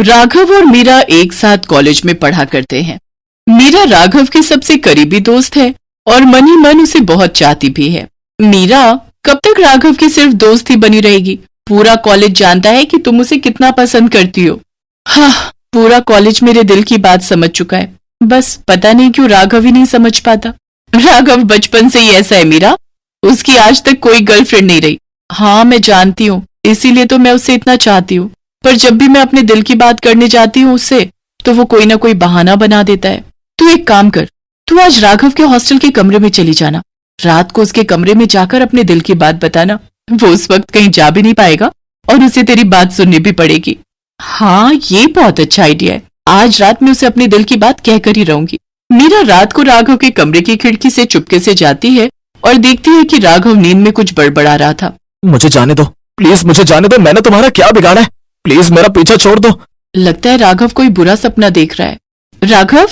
राघव और मीरा एक साथ कॉलेज में पढ़ा करते हैं। मीरा राघव की सबसे करीबी दोस्त है और मन ही मन उसे बहुत चाहती भी है। मीरा कब तक राघव की सिर्फ दोस्त ही बनी रहेगी? पूरा कॉलेज जानता है कि तुम उसे कितना पसंद करती हो। हाँ, पूरा कॉलेज मेरे दिल की बात समझ चुका है, बस पता नहीं क्यों राघव ही नहीं समझ पाता। राघव बचपन से ही ऐसा है मीरा, उसकी आज तक कोई गर्लफ्रेंड नहीं रही। हाँ मैं जानती हूँ, इसीलिए तो मैं उससे इतना चाहती हूँ, पर जब भी मैं अपने दिल की बात करने जाती हूँ उससे, तो वो कोई ना कोई बहाना बना देता है। तू एक काम कर, तू आज राघव के हॉस्टल के कमरे में चली जाना। रात को उसके कमरे में जाकर अपने दिल की बात बताना। वो उस वक्त कहीं जा भी नहीं पाएगा और उसे तेरी बात सुननी भी पड़ेगी। हाँ ये बहुत अच्छा आइडिया है, आज रात में उसे अपने दिल की बात कहकर ही रहूंगी। मीरा रात को राघव के कमरे की खिड़की से चुपके से जाती है और देखती है कि राघव नींद में कुछ बड़बड़ा रहा था। मुझे जाने दो प्लीज, मुझे जाने दो, मैंने तुम्हारा क्या बिगाड़ा है? प्लीज मेरा पीछा छोड़ दो। लगता है राघव कोई बुरा सपना देख रहा है। राघव,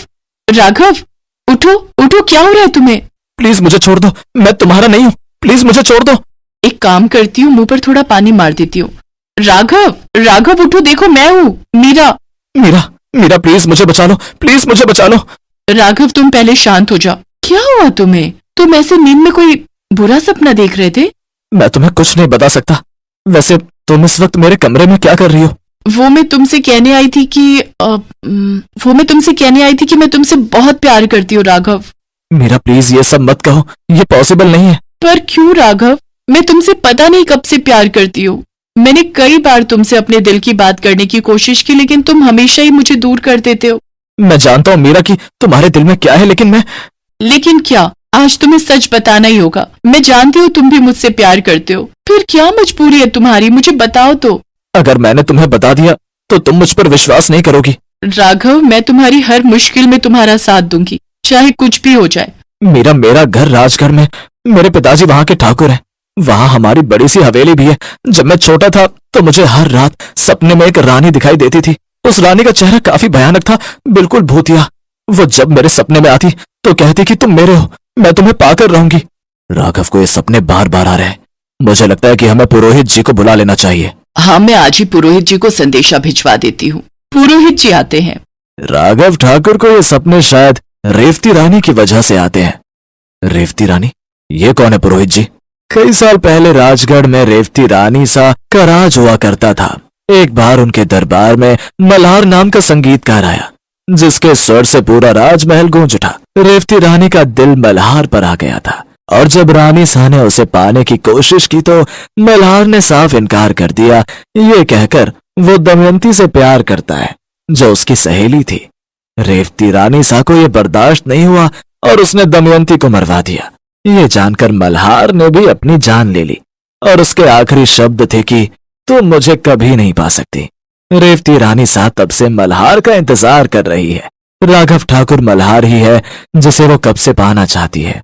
राघव उठो उठो, क्या हो रहा है तुम्हें? प्लीज मुझे छोड़ दो, मैं तुम्हारा नहीं हूँ, प्लीज मुझे छोड़ दो। एक काम करती हूँ, मुंह पर थोड़ा पानी मार देती हूँ। राघव, राघव उठो, देखो मैं हूँ मीरा। मीरा, मीरा प्लीज मुझे बचा लो, प्लीज मुझे बचा लो। राघव तुम पहले शांत हो जाओ, क्या हुआ तुम्हें? तुम ऐसे नींद में कोई बुरा सपना देख रहे थे? मैं तुम्हें कुछ नहीं बता सकता। वैसे तुम इस वक्त मेरे कमरे में क्या कर रही हो? वो मैं तुमसे कहने आई थी कि मैं तुमसे बहुत प्यार करती हूँ राघव। मीरा प्लीज ये सब मत कहो, ये पॉसिबल नहीं है। पर क्यों राघव, मैं तुमसे पता नहीं कब से प्यार करती हूँ। मैंने कई बार तुमसे अपने दिल की बात करने की कोशिश की, लेकिन तुम हमेशा ही मुझे दूर कर देते हो। मैं जानता हूँ मीरा कि तुम्हारे दिल में क्या है, लेकिन क्या? आज तुम्हें सच बताना ही होगा। मैं जानती हूँ तुम भी मुझसे प्यार करते हो, फिर क्या मजबूरी है तुम्हारी? मुझे बताओ तो। अगर मैंने तुम्हें बता दिया तो तुम मुझ पर विश्वास नहीं करोगी। राघव, मैं तुम्हारी हर मुश्किल में तुम्हारा साथ दूंगी, चाहे कुछ भी हो जाए। मेरा घर राजगढ़ में, मेरे पिताजी वहाँ के ठाकुर हैं। वहाँ हमारी बड़ी सी हवेली भी है। जब मैं छोटा था तो मुझे हर रात सपने में एक रानी दिखाई देती थी। उस रानी का चेहरा काफी भयानक था, बिल्कुल भूतिया। वो जब मेरे सपने में आती तो कहती कि तुम मेरे हो, मैं तुम्हें पाकर रहूंगी। राघव को ये सपने बार बार आ रहे हैं। मुझे लगता है कि हमें पुरोहित जी को बुला लेना चाहिए। हाँ, मैं आज ही पुरोहित जी को संदेशा भिजवा देती हूँ। पुरोहित जी आते हैं। राघव ठाकुर को ये सपने शायद रेवती रानी की वजह से आते हैं। रेवती रानी? ये कौन है पुरोहित जी? कई साल पहले राजगढ़ में रेवती रानी सा का राज हुआ करता था। एक बार उनके दरबार में मल्हार नाम का संगीतकार आया, जिसके स्वर से पूरा राजमहल गूंज उठा। रेवती रानी का दिल मल्हार पर आ गया था, और जब रानी शाह ने उसे पाने की कोशिश की तो मल्हार ने साफ इनकार कर दिया, ये कहकर वो दमयंती से प्यार करता है, जो उसकी सहेली थी। रेवती रानी शाह को यह बर्दाश्त नहीं हुआ और उसने दमयंती को मरवा दिया। ये जानकर मल्हार ने भी अपनी जान ले ली, और उसके आखिरी शब्द थे कि तुम मुझे कभी नहीं पा सकती। रेवती रानी शाह तब से मल्हार का इंतजार कर रही है। राघव ठाकुर मल्हार ही है जिसे वो कब से पाना चाहती है।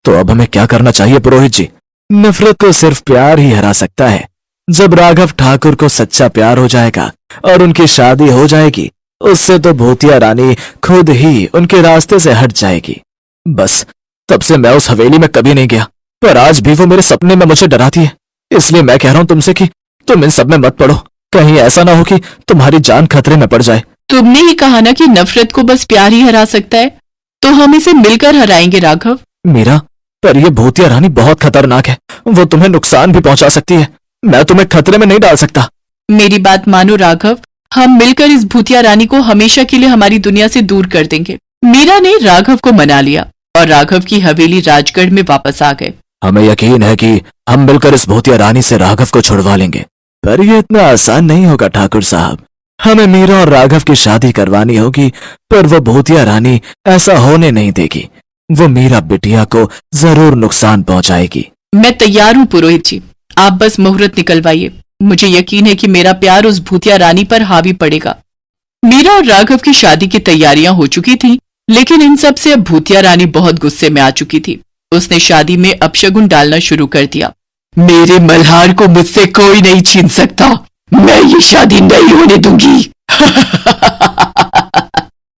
तो अब हमें क्या करना चाहिए पुरोहित जी? नफरत को सिर्फ प्यार ही हरा सकता है। जब राघव ठाकुर को सच्चा प्यार हो जाएगा और उनकी शादी हो जाएगी, उससे तो भूतिया रानी खुद ही उनके रास्ते से हट जाएगी। बस तब से मैं उस हवेली में कभी नहीं गया, पर आज भी वो मेरे सपने में मुझे डराती है। इसलिए मैं कह रहा हूं तुमसे कि तुम इन सब में मत पड़ो, कहीं ऐसा ना हो कि तुम्हारी जान खतरे में पड़ जाए। तुमने ही कहा ना कि नफरत को बस प्यार ही हरा सकता है, तो हम इसे मिलकर हराएंगे राघव। मीरा, पर यह भूतिया रानी बहुत खतरनाक है, वो तुम्हें नुकसान भी पहुंचा सकती है। मैं तुम्हें खतरे में नहीं डाल सकता। मेरी बात मानो राघव, हम मिलकर इस भूतिया रानी को हमेशा के लिए हमारी दुनिया से दूर कर देंगे। मीरा ने राघव को मना लिया और राघव की हवेली राजगढ़ में वापस आ गए। हमें यकीन है कि हम मिलकर इस भूतिया रानी से राघव को छुड़वा लेंगे, पर यह इतना आसान नहीं होगा ठाकुर साहब। हमें मीरा और राघव की शादी करवानी होगी, पर वो भूतिया रानी ऐसा होने नहीं देगी। वो मीरा बिटिया को जरूर नुकसान पहुंचाएगी। मैं तैयार हूँ पुरोहित जी, आप बस मुहूर्त निकलवाइए। मुझे यकीन है कि मेरा प्यार उस भूतिया रानी पर हावी पड़ेगा। मीरा और राघव की शादी की तैयारियां हो चुकी थी, लेकिन इन सब से अब भूतिया रानी बहुत गुस्से में आ चुकी थी। उसने शादी में अपशगुन डालना शुरू कर दिया। मेरे मल्हार को मुझसे कोई नहीं छीन सकता, मैं ये शादी नहीं होने दूंगी।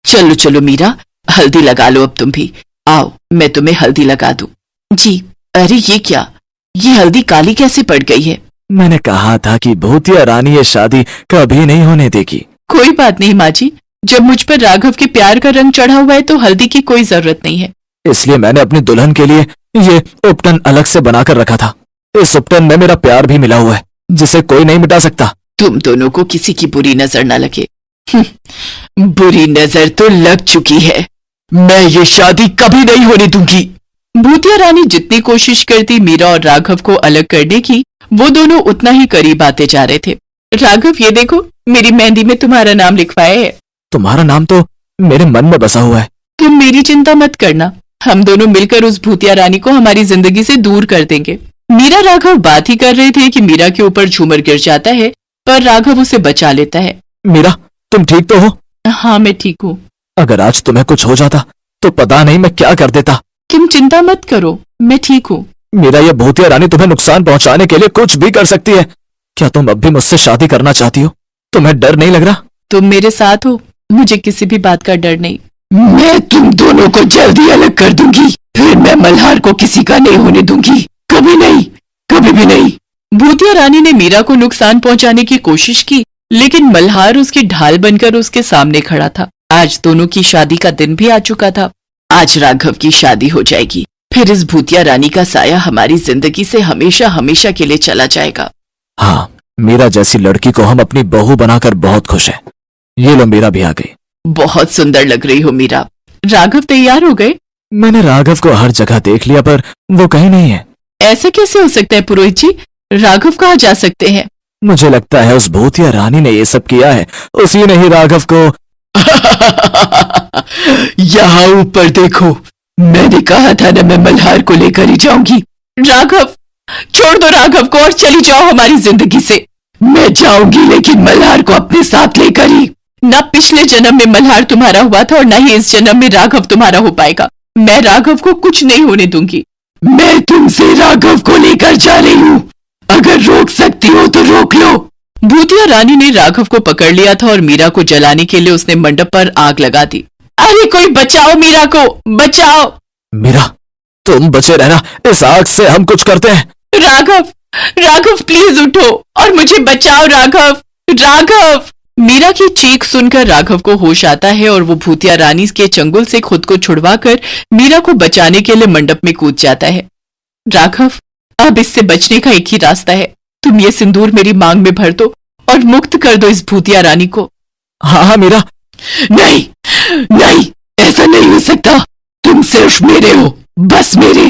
चलो चलो मीरा, हल्दी लगा लो अब तुम भी। आओ मैं तुम्हें हल्दी लगा दूं। जी। अरे ये क्या, ये हल्दी काली कैसे पड़ गई है? मैंने कहा था कि भूतिया रानी ये शादी कभी नहीं होने देगी। कोई बात नहीं माँ जी, जब मुझ पर राघव के प्यार का रंग चढ़ा हुआ है तो हल्दी की कोई जरूरत नहीं है। इसलिए मैंने अपनी दुल्हन के लिए ये उपटन अलग से बनाकर रखा था। इस उपटन में मेरा प्यार भी मिला हुआ है, जिसे कोई नहीं मिटा सकता। तुम दोनों को किसी की बुरी नजर न लगे। बुरी नजर तो लग चुकी है। मैं ये शादी कभी नहीं होने दूंगी। भूतिया रानी जितनी कोशिश करती मीरा और राघव को अलग करने की, वो दोनों उतना ही करीब आते जा रहे थे। राघव, ये देखो, मेरी मेहंदी में तुम्हारा नाम लिखवाया है। तुम्हारा नाम तो मेरे मन में बसा हुआ है। तुम मेरी चिंता मत करना, हम दोनों मिलकर उस भूतिया रानी को हमारी जिंदगी से दूर कर देंगे। मीरा राघव बात ही कर रहे थे कि मीरा के ऊपर झूमर गिर जाता है, पर राघव उसे बचा लेता है। मीरा, तुम ठीक तो हो? हाँ, मैं ठीक हूँ। अगर आज तुम्हें कुछ हो जाता तो पता नहीं मैं क्या कर देता। तुम चिंता मत करो, मैं ठीक हूँ। मीरा, ये भूतिया रानी तुम्हें नुकसान पहुंचाने के लिए कुछ भी कर सकती है। क्या तुम अब भी मुझसे शादी करना चाहती हो? तुम्हें डर नहीं लग रहा? तुम मेरे साथ हो, मुझे किसी भी बात का डर नहीं। मैं तुम दोनों को जल्दी अलग कर दूंगी, फिर मैं मल्हार को किसी का नहीं होने दूंगी। कभी नहीं, कभी भी नहीं। भूतिया रानी ने मीरा को नुकसान पहुंचाने की कोशिश की, लेकिन मल्हार उसकी ढाल बनकर उसके सामने खड़ा था। आज दोनों की शादी का दिन भी आ चुका था। आज राघव की शादी हो जाएगी, फिर इस भूतिया रानी का साया हमारी जिंदगी से हमेशा हमेशा के लिए चला जाएगा। हाँ, मीरा जैसी लड़की को हम अपनी बहू बनाकर बहुत खुश हैं। ये लो, मीरा भी आ गई। बहुत सुंदर लग रही हो मीरा। राघव तैयार हो गए? मैंने राघव को हर जगह देख लिया, पर वो कहीं नहीं है। ऐसे कैसे हो सकता है पुरोहित जी? राघव कहाँ जा सकते हैं? मुझे लगता है उस भूतिया रानी ने ये सब किया है। उसी ने ही राघव को यहाँ ऊपर देखो, मैंने कहा था ना, मैं मल्हार को लेकर ही जाऊंगी। राघव, छोड़ दो राघव को और चली जाओ हमारी जिंदगी से। मैं जाऊंगी, लेकिन मल्हार को अपने साथ लेकर ही। ना पिछले जन्म में मल्हार तुम्हारा हुआ था और ना ही इस जन्म में राघव तुम्हारा हो पाएगा। मैं राघव को कुछ नहीं होने दूंगी। मैं तुमसे राघव को लेकर जा रही हूँ, अगर रोक सकती हो तो रोक लो। भूतिया रानी ने राघव को पकड़ लिया था और मीरा को जलाने के लिए उसने मंडप पर आग लगा दी। अरे कोई बचाओ, मीरा को बचाओ। मीरा, तुम बचे रहना, इस आग से हम कुछ करते हैं। राघव, राघव प्लीज उठो और मुझे बचाओ। राघव, राघव। मीरा की चीख सुनकर राघव को होश आता है और वो भूतिया रानी के चंगुल से खुद को छुड़वाकर मीरा को बचाने के लिए मंडप में कूद जाता है। राघव, अब इससे बचने का एक ही रास्ता है, तुम ये सिंदूर मेरी मांग में भर दो और मुक्त कर दो इस भूतिया रानी को। हाँ हाँ मीरा। नहीं नहीं, ऐसा नहीं हो सकता। तुम सिर्फ मेरे हो, बस मेरे।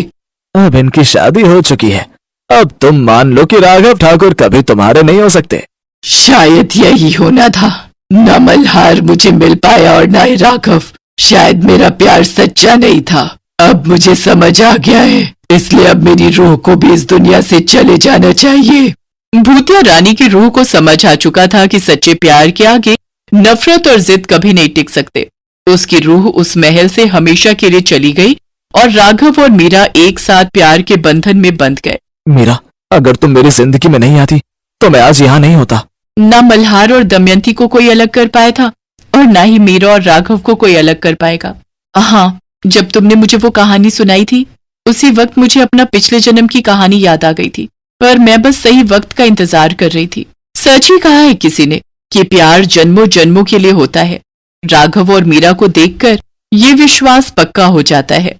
अब इनकी शादी हो चुकी है, अब तुम मान लो कि राघव ठाकुर कभी तुम्हारे नहीं हो सकते। शायद यही होना था, न मल्हार मुझे मिल पाया और न ही राघव। शायद मेरा प्यार सच्चा नहीं था। अब मुझे समझ आ गया है, इसलिए अब मेरी रूह को भी इस दुनिया से चले जाना चाहिए। भूतिया रानी की रूह को समझ आ चुका था कि सच्चे प्यार के आगे नफरत और जिद कभी नहीं टिक सकते। तो उसकी रूह उस महल से हमेशा के लिए चली गई और राघव और मीरा एक साथ प्यार के बंधन में बंध गए। मीरा, अगर तुम मेरी जिंदगी में नहीं आती तो मैं आज यहाँ नहीं होता। न मल्हार और दमयंती को कोई अलग कर पाया था और न ही मीरा और राघव को कोई अलग कर पाएगा। हाँ, जब तुमने मुझे वो कहानी सुनाई थी, उसी वक्त मुझे अपना पिछले जन्म की कहानी याद आ गई थी, पर मैं बस सही वक्त का इंतजार कर रही थी। सच ही कहा है किसी ने कि प्यार जन्मों जन्मों के लिए होता है। राघव और मीरा को देखकर ये विश्वास पक्का हो जाता है।